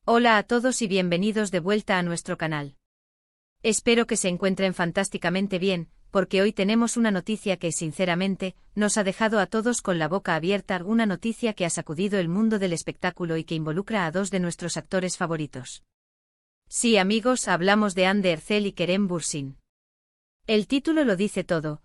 Hola a todos y bienvenidos de vuelta a nuestro canal. Espero que se encuentren fantásticamente bien, porque hoy tenemos una noticia que, sinceramente, nos ha dejado a todos con la boca abierta, una noticia que ha sacudido el mundo del espectáculo y que involucra a dos de nuestros actores favoritos. Sí, amigos, hablamos de Hande Erçel y Kerem Bürsin. El título lo dice todo.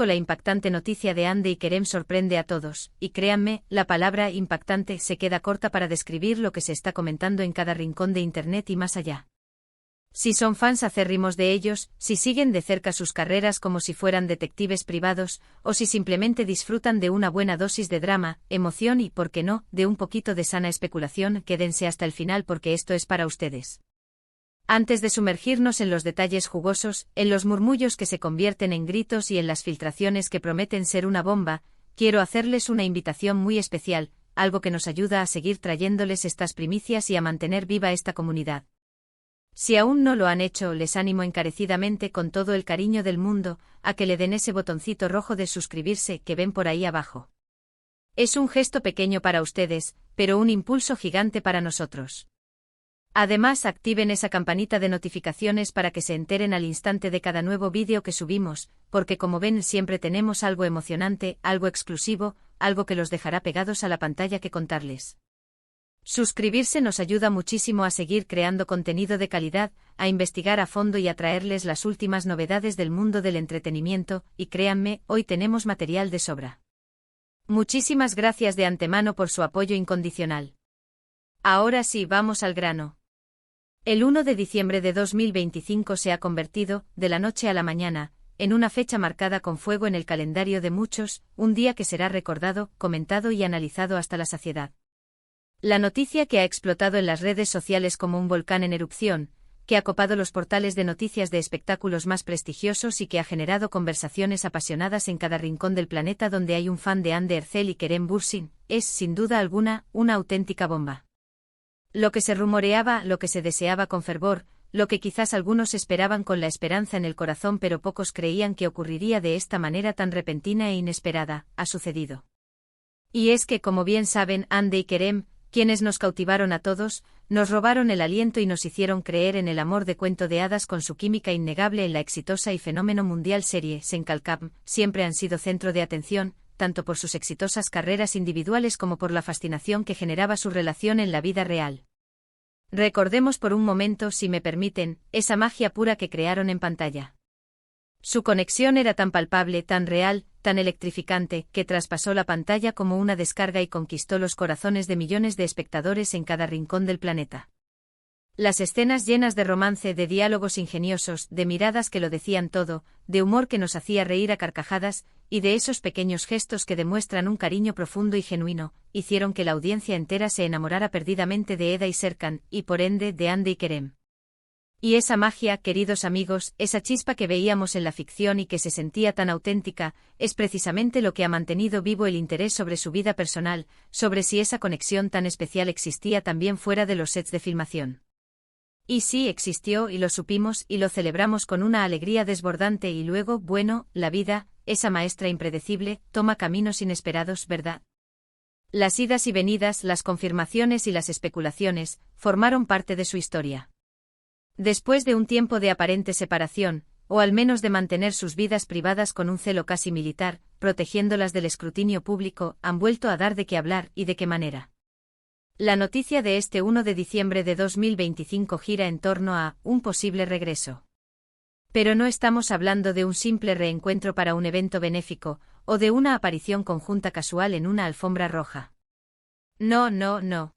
La impactante noticia de Hande y Kerem sorprende a todos, y créanme, la palabra impactante se queda corta para describir lo que se está comentando en cada rincón de Internet y más allá. Si son fans acérrimos de ellos, si siguen de cerca sus carreras como si fueran detectives privados, o si simplemente disfrutan de una buena dosis de drama, emoción y, por qué no, de un poquito de sana especulación, quédense hasta el final porque esto es para ustedes. Antes de sumergirnos en los detalles jugosos, en los murmullos que se convierten en gritos y en las filtraciones que prometen ser una bomba, quiero hacerles una invitación muy especial, algo que nos ayuda a seguir trayéndoles estas primicias y a mantener viva esta comunidad. Si aún no lo han hecho, les animo encarecidamente con todo el cariño del mundo, a que le den ese botoncito rojo de suscribirse que ven por ahí abajo. Es un gesto pequeño para ustedes, pero un impulso gigante para nosotros. Además, activen esa campanita de notificaciones para que se enteren al instante de cada nuevo vídeo que subimos, porque como ven siempre tenemos algo emocionante, algo exclusivo, algo que los dejará pegados a la pantalla que contarles. Suscribirse nos ayuda muchísimo a seguir creando contenido de calidad, a investigar a fondo y a traerles las últimas novedades del mundo del entretenimiento, y créanme, hoy tenemos material de sobra. Muchísimas gracias de antemano por su apoyo incondicional. Ahora sí, vamos al grano. El 1 de diciembre de 2025 se ha convertido, de la noche a la mañana, en una fecha marcada con fuego en el calendario de muchos, un día que será recordado, comentado y analizado hasta la saciedad. La noticia que ha explotado en las redes sociales como un volcán en erupción, que ha copado los portales de noticias de espectáculos más prestigiosos y que ha generado conversaciones apasionadas en cada rincón del planeta donde hay un fan de Hande Erçel y Kerem Bürsin, es, sin duda alguna, una auténtica bomba. Lo que se rumoreaba, lo que se deseaba con fervor, lo que quizás algunos esperaban con la esperanza en el corazón pero pocos creían que ocurriría de esta manera tan repentina e inesperada, ha sucedido. Y es que, como bien saben, Hande y Kerem, quienes nos cautivaron a todos, nos robaron el aliento y nos hicieron creer en el amor de cuento de hadas con su química innegable en la exitosa y fenómeno mundial serie Senkalkam, siempre han sido centro de atención, tanto por sus exitosas carreras individuales como por la fascinación que generaba su relación en la vida real. Recordemos por un momento, si me permiten, esa magia pura que crearon en pantalla. Su conexión era tan palpable, tan real, tan electrificante, que traspasó la pantalla como una descarga y conquistó los corazones de millones de espectadores en cada rincón del planeta. Las escenas llenas de romance, de diálogos ingeniosos, de miradas que lo decían todo, de humor que nos hacía reír a carcajadas, y de esos pequeños gestos que demuestran un cariño profundo y genuino, hicieron que la audiencia entera se enamorara perdidamente de Eda y Serkan, y por ende de Hande y Kerem. Y esa magia, queridos amigos, esa chispa que veíamos en la ficción y que se sentía tan auténtica, es precisamente lo que ha mantenido vivo el interés sobre su vida personal, sobre si esa conexión tan especial existía también fuera de los sets de filmación. Y sí existió y lo supimos y lo celebramos con una alegría desbordante y luego, bueno, la vida, esa maestra impredecible, toma caminos inesperados, ¿verdad? Las idas y venidas, las confirmaciones y las especulaciones, formaron parte de su historia. Después de un tiempo de aparente separación, o al menos de mantener sus vidas privadas con un celo casi militar, protegiéndolas del escrutinio público, han vuelto a dar de qué hablar y de qué manera. La noticia de este 1 de diciembre de 2025 gira en torno a un posible regreso. Pero no estamos hablando de un simple reencuentro para un evento benéfico, o de una aparición conjunta casual en una alfombra roja. No, no, no.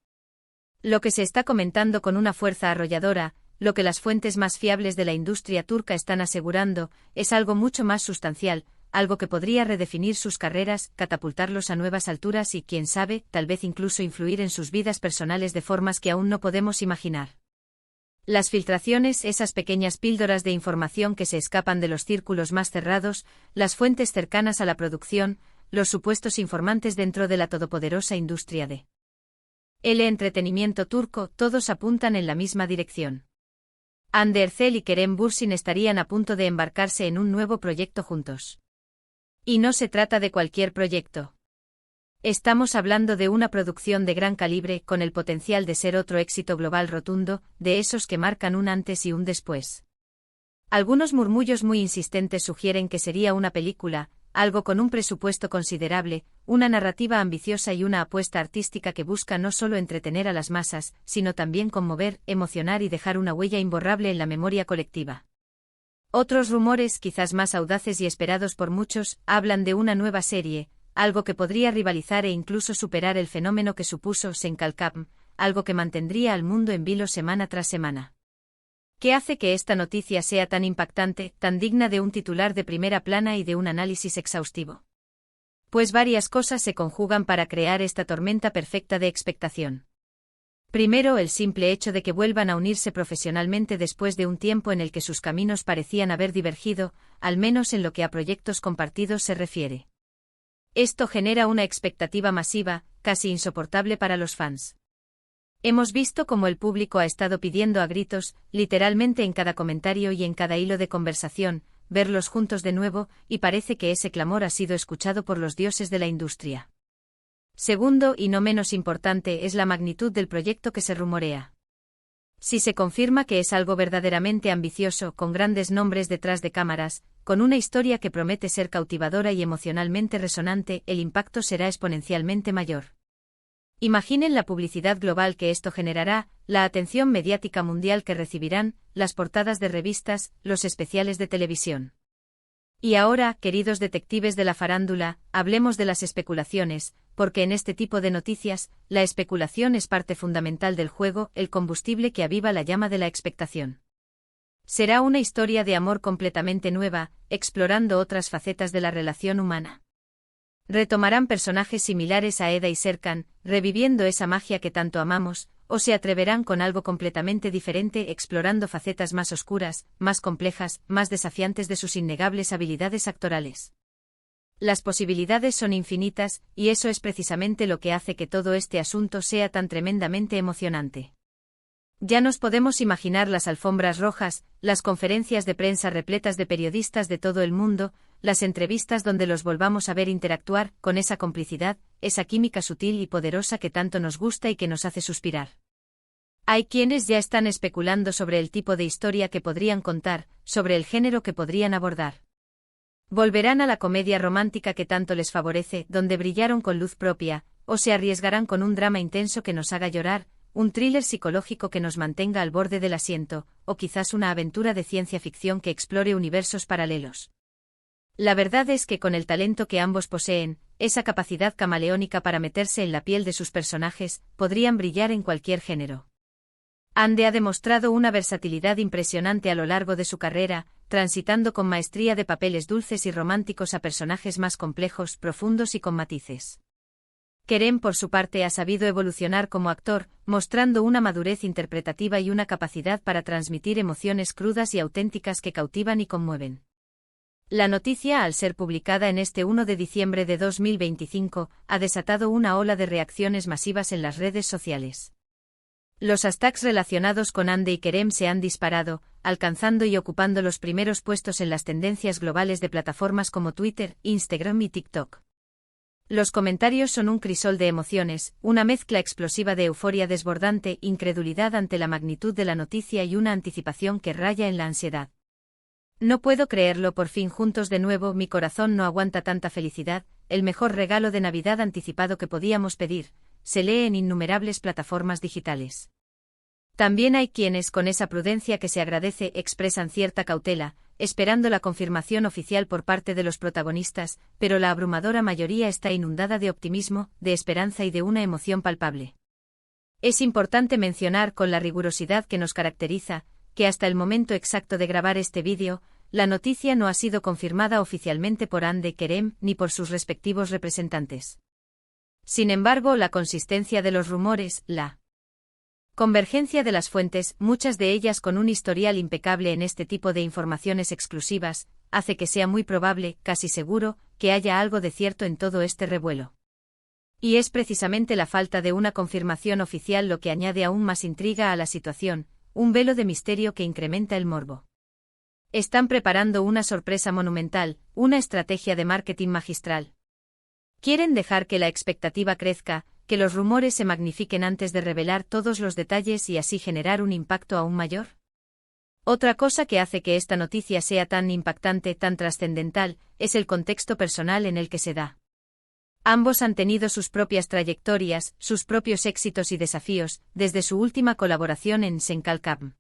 Lo que se está comentando con una fuerza arrolladora, lo que las fuentes más fiables de la industria turca están asegurando, es algo mucho más sustancial, algo que podría redefinir sus carreras, catapultarlos a nuevas alturas y, quién sabe, tal vez incluso influir en sus vidas personales de formas que aún no podemos imaginar. Las filtraciones, esas pequeñas píldoras de información que se escapan de los círculos más cerrados, las fuentes cercanas a la producción, los supuestos informantes dentro de la todopoderosa industria de el entretenimiento turco, todos apuntan en la misma dirección. Hande Erçel y Kerem Bürsin estarían a punto de embarcarse en un nuevo proyecto juntos. Y no se trata de cualquier proyecto. Estamos hablando de una producción de gran calibre con el potencial de ser otro éxito global rotundo, de esos que marcan un antes y un después. Algunos murmullos muy insistentes sugieren que sería una película, algo con un presupuesto considerable, una narrativa ambiciosa y una apuesta artística que busca no solo entretener a las masas, sino también conmover, emocionar y dejar una huella imborrable en la memoria colectiva. Otros rumores, quizás más audaces y esperados por muchos, hablan de una nueva serie, algo que podría rivalizar e incluso superar el fenómeno que supuso Senkalcam, algo que mantendría al mundo en vilo semana tras semana. ¿Qué hace que esta noticia sea tan impactante, tan digna de un titular de primera plana y de un análisis exhaustivo? Pues varias cosas se conjugan para crear esta tormenta perfecta de expectación. Primero, el simple hecho de que vuelvan a unirse profesionalmente después de un tiempo en el que sus caminos parecían haber divergido, al menos en lo que a proyectos compartidos se refiere. Esto genera una expectativa masiva, casi insoportable para los fans. Hemos visto cómo el público ha estado pidiendo a gritos, literalmente en cada comentario y en cada hilo de conversación, verlos juntos de nuevo, y parece que ese clamor ha sido escuchado por los dioses de la industria. Segundo, y no menos importante, es la magnitud del proyecto que se rumorea. Si se confirma que es algo verdaderamente ambicioso, con grandes nombres detrás de cámaras, con una historia que promete ser cautivadora y emocionalmente resonante, el impacto será exponencialmente mayor. Imaginen la publicidad global que esto generará, la atención mediática mundial que recibirán, las portadas de revistas, los especiales de televisión. Y ahora, queridos detectives de la farándula, hablemos de las especulaciones, porque en este tipo de noticias, la especulación es parte fundamental del juego, el combustible que aviva la llama de la expectación. Será una historia de amor completamente nueva, explorando otras facetas de la relación humana. Retomarán personajes similares a Eda y Serkan, reviviendo esa magia que tanto amamos, o se atreverán con algo completamente diferente explorando facetas más oscuras, más complejas, más desafiantes de sus innegables habilidades actorales. Las posibilidades son infinitas, y eso es precisamente lo que hace que todo este asunto sea tan tremendamente emocionante. Ya nos podemos imaginar las alfombras rojas, las conferencias de prensa repletas de periodistas de todo el mundo, las entrevistas donde los volvamos a ver interactuar con esa complicidad, esa química sutil y poderosa que tanto nos gusta y que nos hace suspirar. Hay quienes ya están especulando sobre el tipo de historia que podrían contar, sobre el género que podrían abordar. Volverán a la comedia romántica que tanto les favorece, donde brillaron con luz propia, o se arriesgarán con un drama intenso que nos haga llorar, un thriller psicológico que nos mantenga al borde del asiento, o quizás una aventura de ciencia ficción que explore universos paralelos. La verdad es que con el talento que ambos poseen, esa capacidad camaleónica para meterse en la piel de sus personajes, podrían brillar en cualquier género. Ande ha demostrado una versatilidad impresionante a lo largo de su carrera, transitando con maestría de papeles dulces y románticos a personajes más complejos, profundos y con matices. Kerem, por su parte, ha sabido evolucionar como actor, mostrando una madurez interpretativa y una capacidad para transmitir emociones crudas y auténticas que cautivan y conmueven. La noticia, al ser publicada en este 1 de diciembre de 2025, ha desatado una ola de reacciones masivas en las redes sociales. Los hashtags relacionados con Ande y Kerem se han disparado, alcanzando y ocupando los primeros puestos en las tendencias globales de plataformas como Twitter, Instagram y TikTok. Los comentarios son un crisol de emociones, una mezcla explosiva de euforia desbordante, incredulidad ante la magnitud de la noticia y una anticipación que raya en la ansiedad. No puedo creerlo, por fin juntos de nuevo, mi corazón no aguanta tanta felicidad, el mejor regalo de Navidad anticipado que podíamos pedir, se lee en innumerables plataformas digitales. También hay quienes, con esa prudencia que se agradece, expresan cierta cautela, esperando la confirmación oficial por parte de los protagonistas, pero la abrumadora mayoría está inundada de optimismo, de esperanza y de una emoción palpable. Es importante mencionar, con la rigurosidad que nos caracteriza, que hasta el momento exacto de grabar este vídeo, la noticia no ha sido confirmada oficialmente por Hande Kerem ni por sus respectivos representantes. Sin embargo, la consistencia de los rumores, la convergencia de las fuentes, muchas de ellas con un historial impecable en este tipo de informaciones exclusivas, hace que sea muy probable, casi seguro, que haya algo de cierto en todo este revuelo. Y es precisamente la falta de una confirmación oficial lo que añade aún más intriga a la situación, un velo de misterio que incrementa el morbo. Están preparando una sorpresa monumental, una estrategia de marketing magistral. Quieren dejar que la expectativa crezca, que los rumores se magnifiquen antes de revelar todos los detalles y así generar un impacto aún mayor. Otra cosa que hace que esta noticia sea tan impactante, tan trascendental, es el contexto personal en el que se da. Ambos han tenido sus propias trayectorias, sus propios éxitos y desafíos, desde su última colaboración en Senkalkam.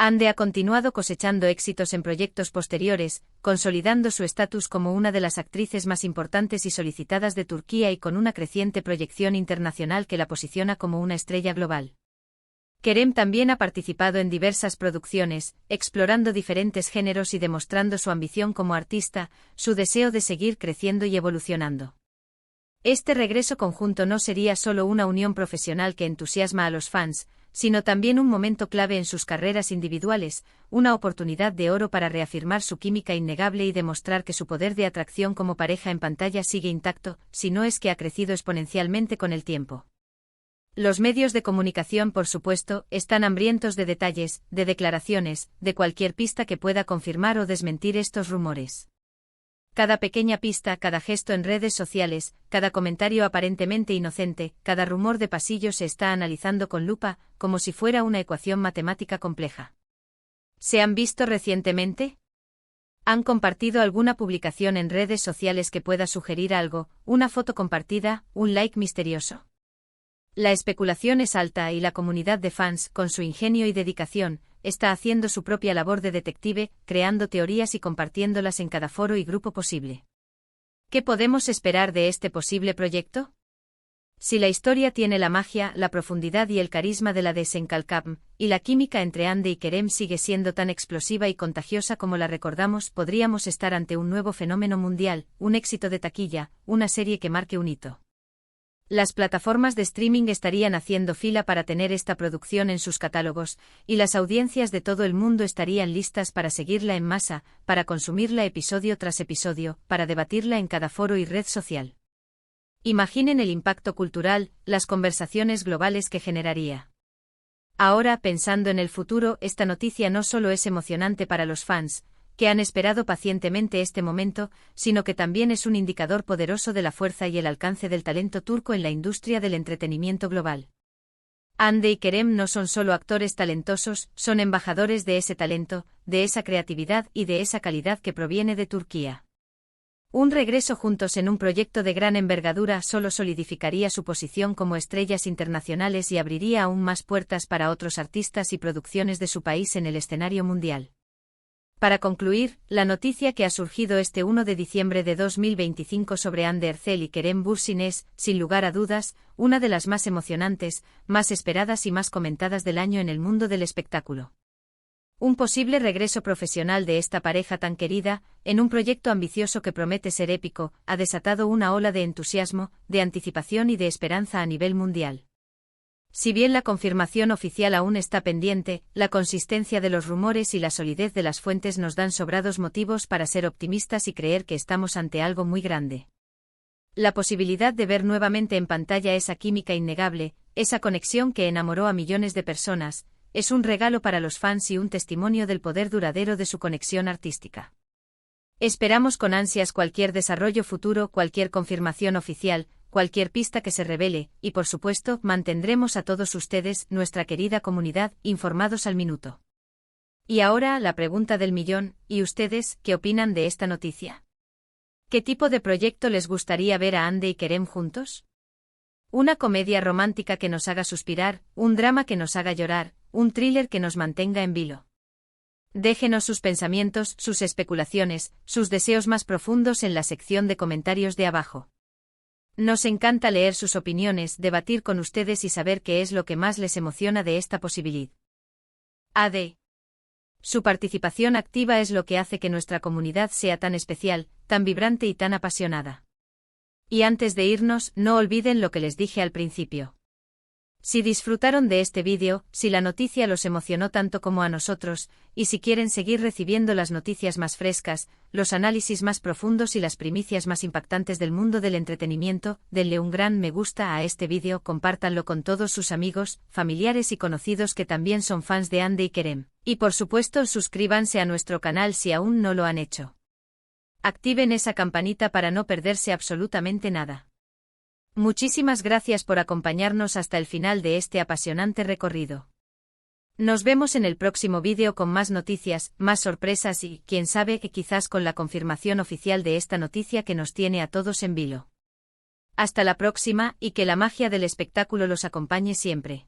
Ande ha continuado cosechando éxitos en proyectos posteriores, consolidando su estatus como una de las actrices más importantes y solicitadas de Turquía y con una creciente proyección internacional que la posiciona como una estrella global. Kerem también ha participado en diversas producciones, explorando diferentes géneros y demostrando su ambición como artista, su deseo de seguir creciendo y evolucionando. Este regreso conjunto no sería solo una unión profesional que entusiasma a los fans, sino también un momento clave en sus carreras individuales, una oportunidad de oro para reafirmar su química innegable y demostrar que su poder de atracción como pareja en pantalla sigue intacto, si no es que ha crecido exponencialmente con el tiempo. Los medios de comunicación, por supuesto, están hambrientos de detalles, de declaraciones, de cualquier pista que pueda confirmar o desmentir estos rumores. Cada pequeña pista, cada gesto en redes sociales, cada comentario aparentemente inocente, cada rumor de pasillo se está analizando con lupa, como si fuera una ecuación matemática compleja. ¿Se han visto recientemente? ¿Han compartido alguna publicación en redes sociales que pueda sugerir algo, una foto compartida, un like misterioso? La especulación es alta y la comunidad de fans, con su ingenio y dedicación, está haciendo su propia labor de detective, creando teorías y compartiéndolas en cada foro y grupo posible. ¿Qué podemos esperar de este posible proyecto? Si la historia tiene la magia, la profundidad y el carisma de la de Senkalkam, y la química entre Hande y Kerem sigue siendo tan explosiva y contagiosa como la recordamos, podríamos estar ante un nuevo fenómeno mundial, un éxito de taquilla, una serie que marque un hito. Las plataformas de streaming estarían haciendo fila para tener esta producción en sus catálogos, y las audiencias de todo el mundo estarían listas para seguirla en masa, para consumirla episodio tras episodio, para debatirla en cada foro y red social. Imaginen el impacto cultural, las conversaciones globales que generaría. Ahora, pensando en el futuro, esta noticia no solo es emocionante para los fans, que han esperado pacientemente este momento, sino que también es un indicador poderoso de la fuerza y el alcance del talento turco en la industria del entretenimiento global. Hande y Kerem no son solo actores talentosos, son embajadores de ese talento, de esa creatividad y de esa calidad que proviene de Turquía. Un regreso juntos en un proyecto de gran envergadura solo solidificaría su posición como estrellas internacionales y abriría aún más puertas para otros artistas y producciones de su país en el escenario mundial. Para concluir, la noticia que ha surgido este 1 de diciembre de 2025 sobre Hande Erçel y Kerem Bürsin es, sin lugar a dudas, una de las más emocionantes, más esperadas y más comentadas del año en el mundo del espectáculo. Un posible regreso profesional de esta pareja tan querida, en un proyecto ambicioso que promete ser épico, ha desatado una ola de entusiasmo, de anticipación y de esperanza a nivel mundial. Si bien la confirmación oficial aún está pendiente, la consistencia de los rumores y la solidez de las fuentes nos dan sobrados motivos para ser optimistas y creer que estamos ante algo muy grande. La posibilidad de ver nuevamente en pantalla esa química innegable, esa conexión que enamoró a millones de personas, es un regalo para los fans y un testimonio del poder duradero de su conexión artística. Esperamos con ansias cualquier desarrollo futuro, cualquier confirmación oficial, cualquier pista que se revele, y por supuesto, mantendremos a todos ustedes, nuestra querida comunidad, informados al minuto. Y ahora, la pregunta del millón, ¿y ustedes, qué opinan de esta noticia? ¿Qué tipo de proyecto les gustaría ver a Hande y Kerem juntos? ¿Una comedia romántica que nos haga suspirar, un drama que nos haga llorar, un thriller que nos mantenga en vilo? Déjenos sus pensamientos, sus especulaciones, sus deseos más profundos en la sección de comentarios de abajo. Nos encanta leer sus opiniones, debatir con ustedes y saber qué es lo que más les emociona de esta posibilidad. Su participación activa es lo que hace que nuestra comunidad sea tan especial, tan vibrante y tan apasionada. Y antes de irnos, no olviden lo que les dije al principio. Si disfrutaron de este vídeo, si la noticia los emocionó tanto como a nosotros, y si quieren seguir recibiendo las noticias más frescas, los análisis más profundos y las primicias más impactantes del mundo del entretenimiento, denle un gran me gusta a este vídeo, compártanlo con todos sus amigos, familiares y conocidos que también son fans de Hande y Kerem. Y por supuesto suscríbanse a nuestro canal si aún no lo han hecho. Activen esa campanita para no perderse absolutamente nada. Muchísimas gracias por acompañarnos hasta el final de este apasionante recorrido. Nos vemos en el próximo vídeo con más noticias, más sorpresas y, quién sabe, que quizás con la confirmación oficial de esta noticia que nos tiene a todos en vilo. Hasta la próxima y que la magia del espectáculo los acompañe siempre.